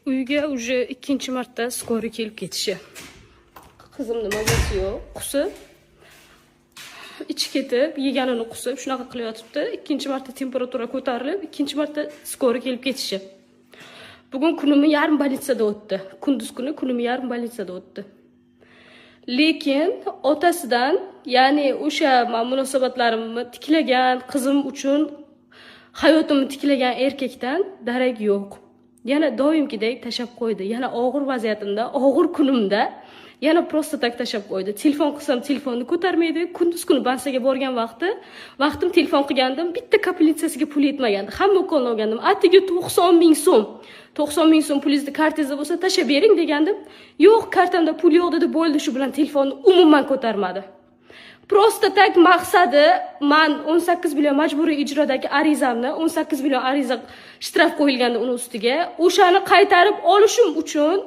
Uyga уже ikkinchi marta skori kelib ketishi. Qizimning mazasi yo'q, qusib, ichi ketib, yeganini qusib, shunaqa qilyotibdi. Ikkinchi marta temperatura ko'tarilib, ikkinchi marta skori kelib ketishi. Bugun kunimni yarim bolnitsada o'tdi. Kunduz kuni kunimni yarim bolnitsada o'tdi. Lekin otasidan, ya'ni o'sha munosabatlarimni tiklagan, qizim uchun hayotimni tiklagan erkakdan darak yo'q. Yana doimgidek tashab qo'ydi. Yana og'ir vaziyatimda, og'ir kunimda yana prosta tak tashab qo'ydi. Telefon qilsam telefonni ko'tarmaydi. Kunduz kuni bansaga borgan vaqtim telefon qilgandim, bitta kapelitsiyasiga pul yetmagandi. Hamma ukolni olgandim. Atiga 90 ming so'm. 90 ming so'm pulingizni kartangizda bo'lsa tashlab bering degandim. Yo'q, kartamda pul yo'q dedi, bo'ldi, shu bilan telefonni umuman ko'tarmadi. Prosta tak maqsadi men 18 million majburiy ijrodagi arizamni, 18 million ariza shtraf qo'yilgandi uni ustiga, o'shani qaytarib olishim uchun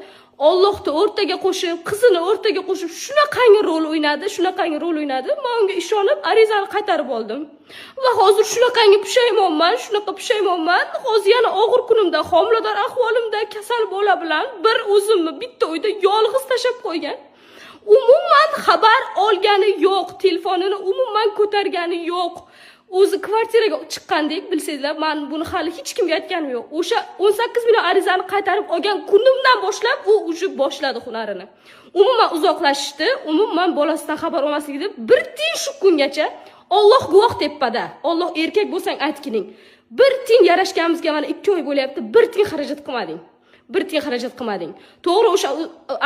Allohni o'rtaga qo'shib, qizini o'rtaga qo'shib shunaqangi rol o'ynadi. Men unga ishonib arizani qaytarib oldim. Va hozir shunaqangi pushaymonman. Hozir yana og'ir kunimda, homilador ahvolimda kasal bola bilan bir o'zimni bitta uyda yolg'iz tashab qo'ygan. Umuman xabar olgani yo'q, telefonini umuman ko'targani yo'q. O'zi kvartiraga chiqqandek bilsanglar, men buni hali hech kimga aytganim yo'q. O'sha 18 million arizani qaytarib olgan kunimdan boshlab u уже boshladi hunarini. Umuman uzoqlashishdi, umuman bolasidan xabar olmasligida bir tiyin shu kungacha Alloh guvoh tepada. Alloh erkak bo'lsang aytkining. Bir tiyin yarashganimizga mana 2 oy bo'lyapti, bir tiyin xarajat qilmading. To'g'ri, o'sha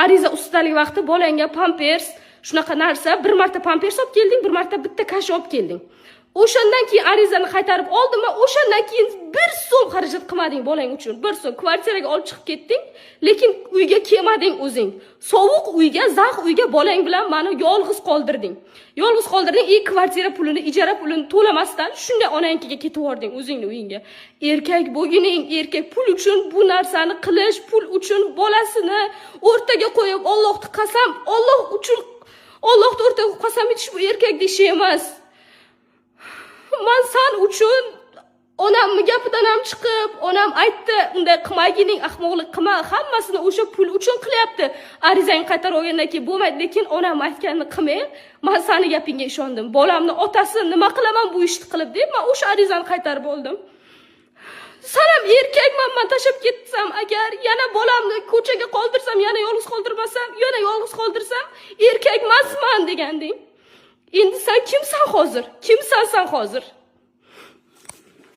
ariza ustidagi vaqtda bolangga pampers, shunaqa narsa, bir marta pampers olib kelding, bir marta bitta kash olib kelding. O'shandan keyin arizani qaytarib oldim va o'shandan keyin 1 so'm xarajat qilmading bolang uchun. 1 so'm kvartiraga olib chiqib ketding, lekin uyga kelmading o'zing. Sovuq uyga, zax uyga bolang bilan meni yolg'iz qoldirding. Kvartira pulini, ijara pulini to'lamasdan shunday onangkiga ketib yording o'zingning uyingga. Erkak bo'gining, erkak pul uchun bu narsani qilish, pul uchun bolasini o'rtaga qo'yib, Allohga qasam, Allohga o'rtaga qasam ichish bu erkak ishi emas. Men sen uchun onamni gapidan ham chiqib, onam aytdi, unday qilmagining, ahmoqlik qilma, hammasini o'sha pul uchun qilyapti. Arizangni qaytarib olgandan keyin bo'lmaydi, lekin onam aytganini qilmay, men seni gapingga ishondim. Bolamni otasi nima qilaman bu ishni qilib deb, men o'sha arizani qaytarib oldim. Sen ham erkakman, men tashab ketsam, agar yana bolamni ko'chaga qoldirsam, yana yolg'iz qoldirsam, erkak emasman deganding. Endi sen kimsan hozir?